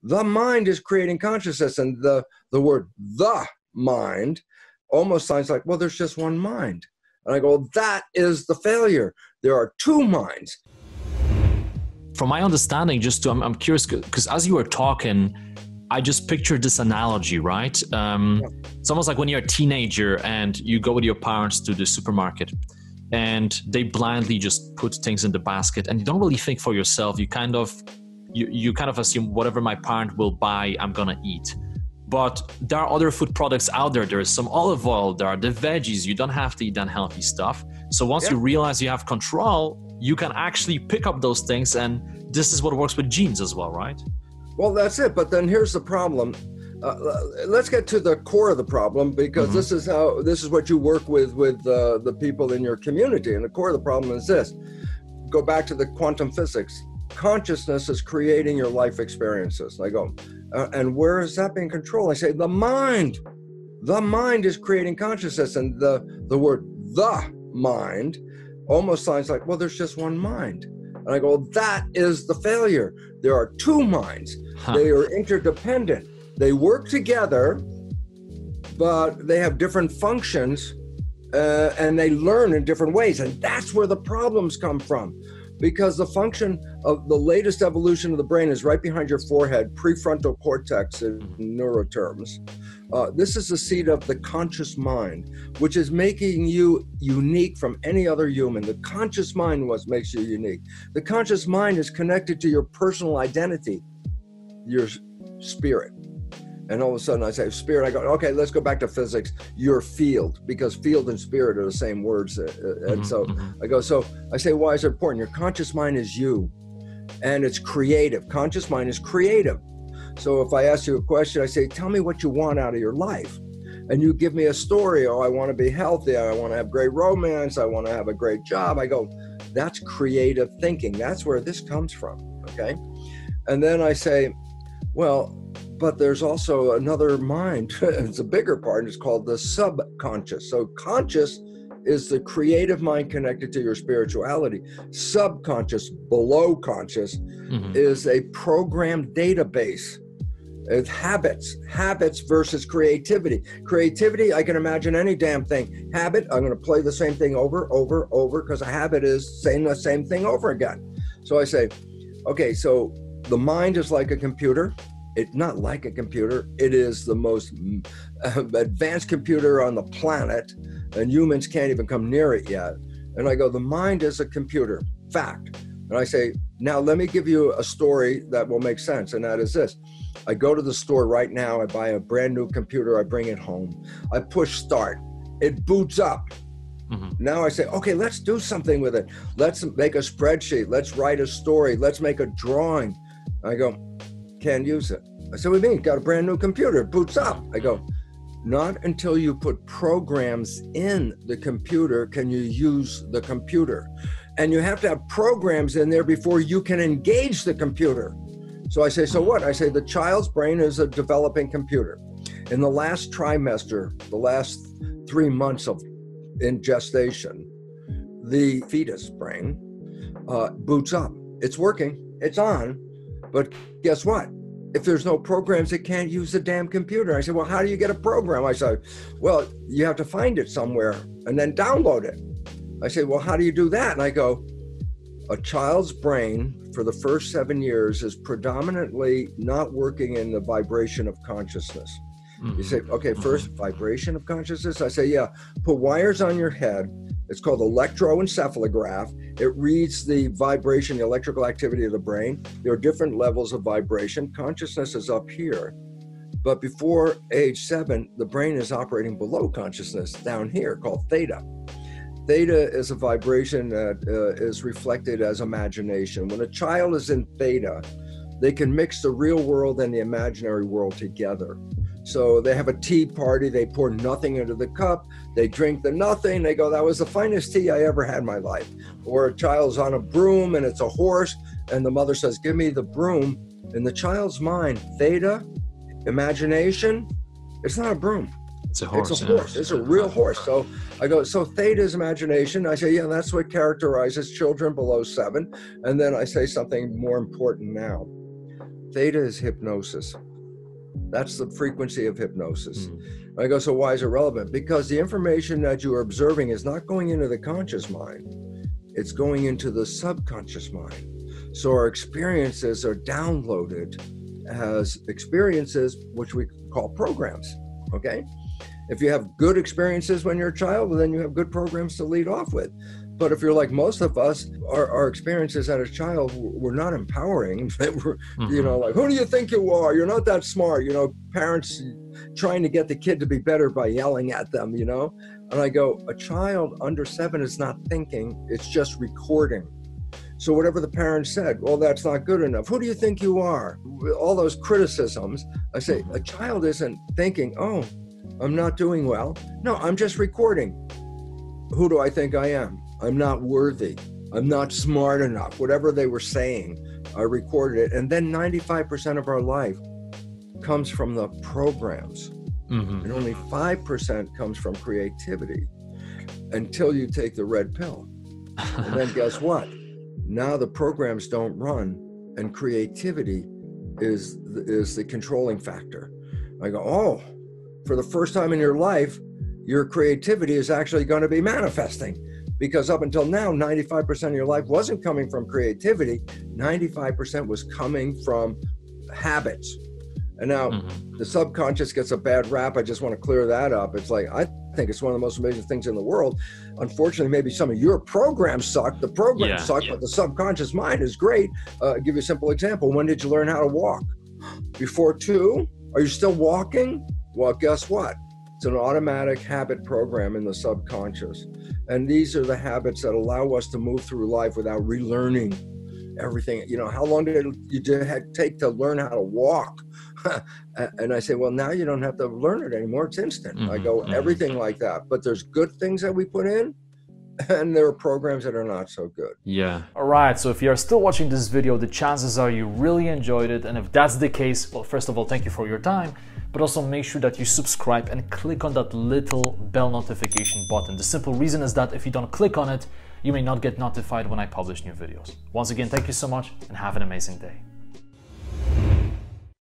The mind is creating consciousness. And the word the mind almost sounds like, well, there's just one mind. And I go, that is the failure. There are two minds. From my understanding, I'm curious, because as you were talking, I just pictured this analogy, right? It's almost like when you're a teenager and you go with your parents to the supermarket and they blindly just put things in the basket and you don't really think for yourself. You kind of assume whatever my parent will buy, I'm gonna eat. But there are other food products out there. There is some olive oil, there are the veggies. You don't have to eat unhealthy stuff. So once you realize you have control, you can actually pick up those things. And this is what works with genes as well, right? Well, that's it. But then here's the problem. Let's get to the core of the problem, because this is what you work with the people in your community. And the core of the problem is this. Go back to the quantum physics. Consciousness is creating your life experiences. I go, and where is that being controlled? I say, the mind is creating consciousness. And the word the mind almost sounds like, well, there's just one mind. And I go, that is the failure. There are two minds. They are interdependent. They work together, but they have different functions, and they learn in different ways. And that's where the problems come from. Because the function of the latest evolution of the brain is right behind your forehead, prefrontal cortex in neuro terms. This is the seat of the conscious mind, which is making you unique from any other human. The conscious mind was makes you unique. The conscious mind is connected to your personal identity, your spirit. And all of a sudden I say, spirit, I go, okay, let's go back to physics, your field, because field and spirit are the same words. And so I say, why is it important? Your conscious mind is you, and it's creative. Conscious mind is creative. So if I ask you a question, I say, tell me what you want out of your life. And you give me a story. Oh, I want to be healthy. I want to have great romance. I want to have a great job. I go, that's creative thinking. That's where this comes from, okay? And then I say, well, but there's also another mind. It's a bigger part. It's called the subconscious. So conscious is the creative mind connected to your spirituality. Subconscious, below conscious, is a programmed database. It's habits versus creativity. Creativity, I can imagine any damn thing. Habit, I'm going to play the same thing over, because a habit is saying the same thing over again. So I say, okay, so the mind is like a computer. It's not like a computer. It is the most advanced computer on the planet, and humans can't even come near it yet. And I go, the mind is a computer, fact. And I say, now let me give you a story that will make sense, and that is this. I go to the store right now, I buy a brand new computer, I bring it home. I push start, it boots up. Now I say, okay, let's do something with it. Let's make a spreadsheet, let's write a story, let's make a drawing. I go, can't use it. I said, what do you mean? Got a brand new computer, it boots up. I go, not until you put programs in the computer can you use the computer. And you have to have programs in there before you can engage the computer. So I say, so what? I say the child's brain is a developing computer. In the last trimester, the last 3 months in gestation, the fetus brain boots up. It's working, it's on, but guess what? If there's no programs, it can't use the damn computer. I said, well, how do you get a program? I said, well, you have to find it somewhere and then download it. I said, well, how do you do that? And I go, a child's brain for the first 7 years is predominantly not working in the vibration of consciousness. You say, okay, first vibration of consciousness? I say, yeah, put wires on your head. It's called electroencephalograph. It reads the vibration, the electrical activity of the brain. There are different levels of vibration. Consciousness is up here. But before age 7, the brain is operating below consciousness down here called theta. Theta is a vibration that is reflected as imagination. When a child is in theta, they can mix the real world and the imaginary world together. So they have a tea party, they pour nothing into the cup, they drink the nothing, they go, that was the finest tea I ever had in my life. Or a child's on a broom and it's a horse, and the mother says, give me the broom. In the child's mind, theta, imagination, it's not a broom. It's a horse. It's a horse. It's a real horse. So I go, so theta is imagination. I say, yeah, that's what characterizes children below 7. And then I say something more important now. Theta is hypnosis. That's the frequency of hypnosis. I go, so why is it relevant? Because the information that you are observing is not going into the conscious mind. It's going into the subconscious mind. So our experiences are downloaded as experiences, which we call programs, okay? If you have good experiences when you're a child, well, then you have good programs to lead off with. But if you're like most of us, our experiences as a child were not empowering. They were, you know, like, who do you think you are? You're not that smart. You know, parents trying to get the kid to be better by yelling at them, you know? And I go, a child under 7 is not thinking, it's just recording. So whatever the parents said, well, that's not good enough. Who do you think you are? All those criticisms, I say, a child isn't thinking, oh, I'm not doing well. No, I'm just recording. Who do I think I am? I'm not worthy. I'm not smart enough. Whatever they were saying, I recorded it. And then 95% of our life comes from the programs. And only 5% comes from creativity until you take the red pill. And then guess what? Now the programs don't run and creativity is the controlling factor. I go, oh, for the first time in your life, your creativity is actually going to be manifesting. Because up until now, 95% of your life wasn't coming from creativity. 95% was coming from habits. And now the subconscious gets a bad rap. I just want to clear that up. It's like, I think it's one of the most amazing things in the world. Unfortunately, maybe some of your programs suck. The programs suck, but the subconscious mind is great. I'll give you a simple example. When did you learn how to walk? Before 2? Are you still walking? Well, guess what? It's an automatic habit program in the subconscious. And these are the habits that allow us to move through life without relearning everything. You know, how long did it take to learn how to walk? And I say, well, now you don't have to learn it anymore. It's instant. I go, everything like that. But there's good things that we put in, and there are programs that are not so good. Yeah. All right. So if you're still watching this video, the chances are you really enjoyed it. And if that's the case, well, first of all, thank you for your time. But also make sure that you subscribe and click on that little bell notification button. The simple reason is that if you don't click on it, you may not get notified when I publish new videos. Once again, thank you so much and have an amazing day.